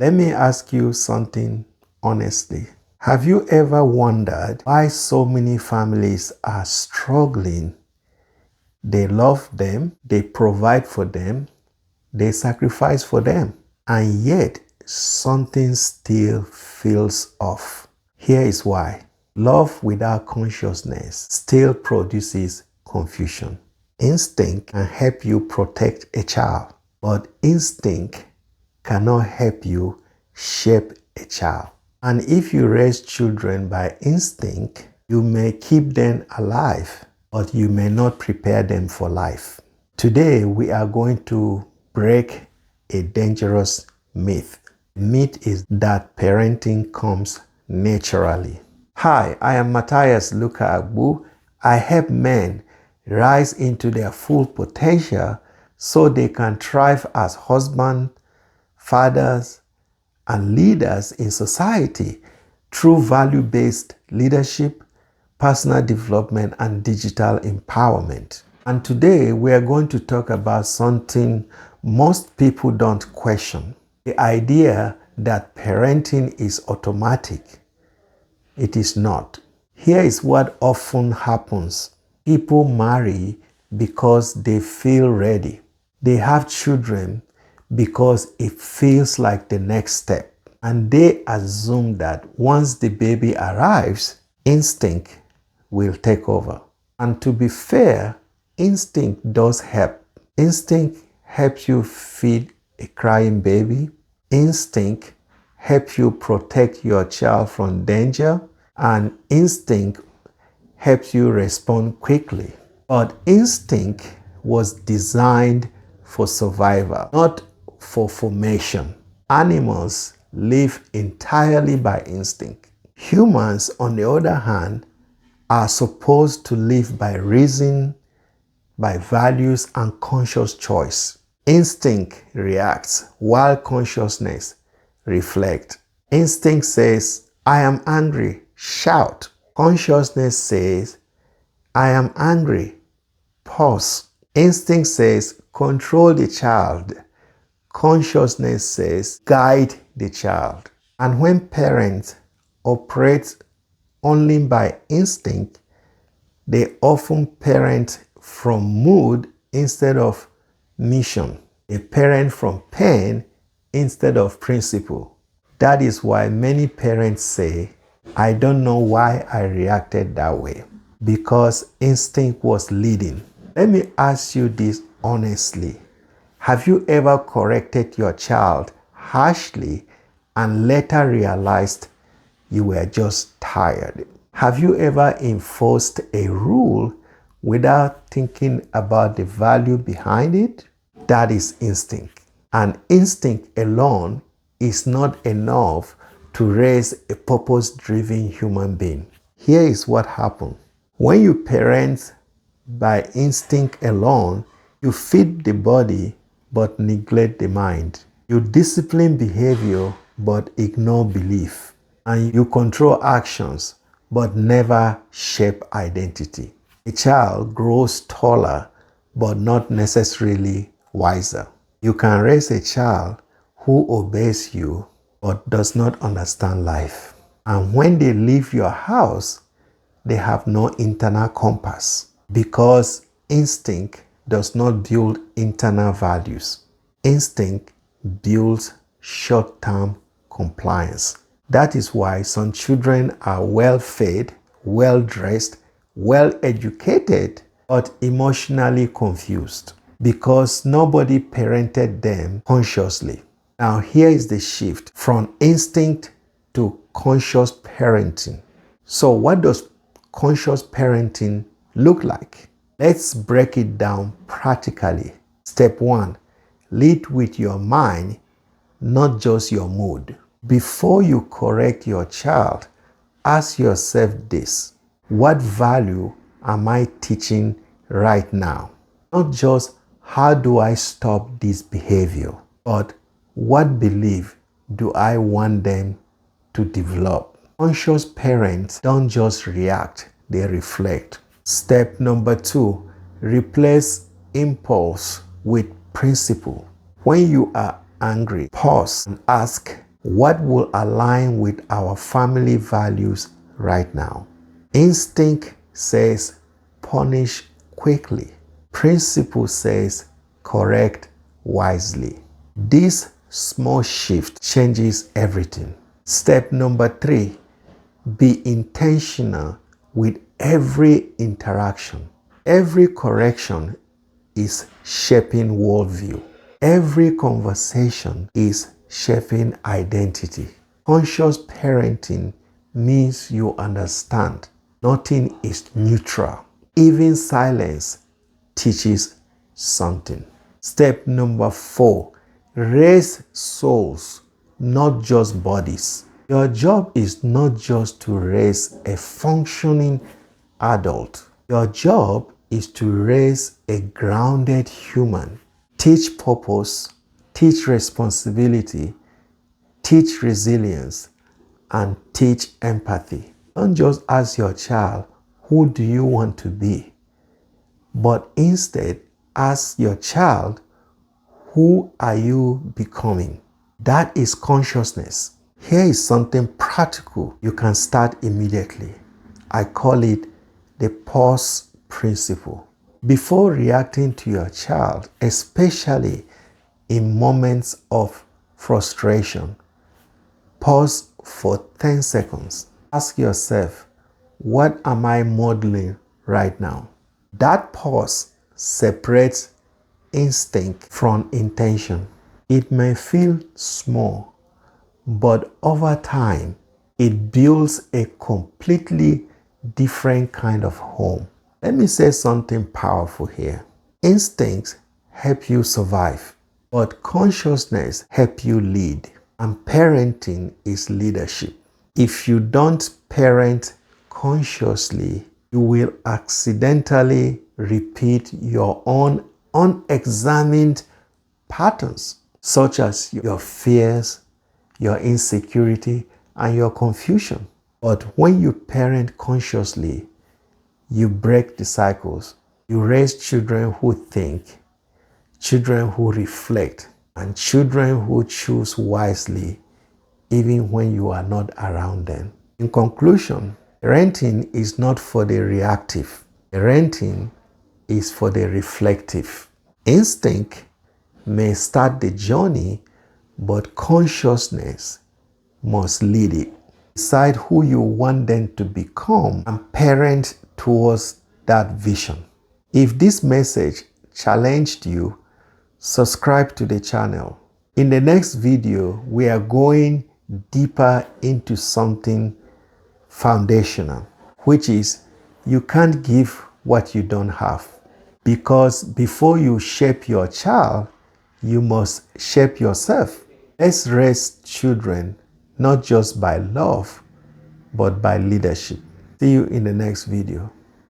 Let me ask you something honestly. Have you ever wondered why so many families are struggling? They love them, they provide for them, they sacrifice for them, and yet something still feels off. Here is why. Love without consciousness still produces confusion. Instinct can help you protect a child, but instinct cannot help you shape a child. And if you raise children by instinct, you may keep them alive, but you may not prepare them for life. Today, we are going to break a dangerous myth. The myth is that parenting comes naturally. Hi, I am Matthias Luka Agbu. I help men rise into their full potential so they can thrive as husbands, fathers, and leaders in society through value-based leadership, personal development, and digital empowerment. And today we are going to talk about something most people don't question. The idea that parenting is automatic. It is not. Here is what often happens. People marry because they feel ready. They have children because it feels like the next step. And they assume that once the baby arrives, instinct will take over. And to be fair, instinct does help. Instinct helps you feed a crying baby. Instinct helps you protect your child from danger. And instinct helps you respond quickly. But instinct was designed for survival, not for formation. Animals live entirely by instinct. Humans, on the other hand, are supposed to live by reason, by values, and conscious choice. Instinct reacts while consciousness reflects. Instinct says, I am angry, shout. Consciousness says, I am angry, pause. Instinct says, control the child. Consciousness says, guide the child. And when parents operate only by instinct, they often parent from mood instead of mission. They parent from pain instead of principle. That is why many parents say, I don't know why I reacted that way, because instinct was leading. Let me ask you this honestly. Have you ever corrected your child harshly and later realized you were just tired? Have you ever enforced a rule without thinking about the value behind it? That is instinct. And instinct alone is not enough to raise a purpose-driven human being. Here is what happens. When you parent by instinct alone, you feed the body but neglect the mind. You discipline behavior but ignore belief. And you control actions but never shape identity. A child grows taller but not necessarily wiser. You can raise a child who obeys you but does not understand life. And when they leave your house, they have no internal compass, because instinct does not build internal values. Instinct builds short-term compliance. That is why some children are well-fed, well-dressed, well-educated, but emotionally confused, because nobody parented them consciously. Now here is the shift from instinct to conscious parenting. So what does conscious parenting look like? Let's break it down practically. Step 1, lead with your mind, not just your mood. Before you correct your child, ask yourself this: what value am I teaching right now? Not just how do I stop this behavior, but what belief do I want them to develop? Conscious parents don't just react, they reflect. Step number 2, replace impulse with principle. When you are angry, pause and ask, What will align with our family values right now? Instinct says punish quickly. Principle says correct wisely. This small shift changes everything. Step number 3, be intentional with every interaction. Every correction is shaping worldview. Every conversation is shaping identity. Conscious parenting means you understand nothing is neutral. Even silence teaches something. Step number 4, raise souls, not just bodies. Your job is not just to raise a functioning adult. Your job is to raise a grounded human. Teach purpose, teach responsibility, teach resilience, and teach empathy. Don't just ask your child, who do you want to be? But instead, ask your child, who are you becoming? That is consciousness. Here is something practical you can start immediately. I call it the pause principle. Before reacting to your child, especially in moments of frustration, pause for 10 seconds. Ask yourself, what am I modeling right now? That pause separates instinct from intention. It may feel small, but over time, it builds a completely different kind of home. Let me say something powerful here. Instincts help you survive, but consciousness helps you lead. And parenting is leadership. If you don't parent consciously, you will accidentally repeat your own unexamined patterns, such as your fears, your insecurity, and your confusion. But when you parent consciously, you break the cycles. You raise children who think, children who reflect, and children who choose wisely even when you are not around them. In conclusion, parenting is not for the reactive. Parenting is for the reflective. Instinct may start the journey, but consciousness must lead it. Decide who you want them to become and parent towards that vision. If this message challenged you, subscribe to the channel. In the next video, we are going deeper into something foundational, which is you can't give what you don't have. Because before you shape your child, you must shape yourself. Let's raise children not just by love, but by leadership. See you in the next video.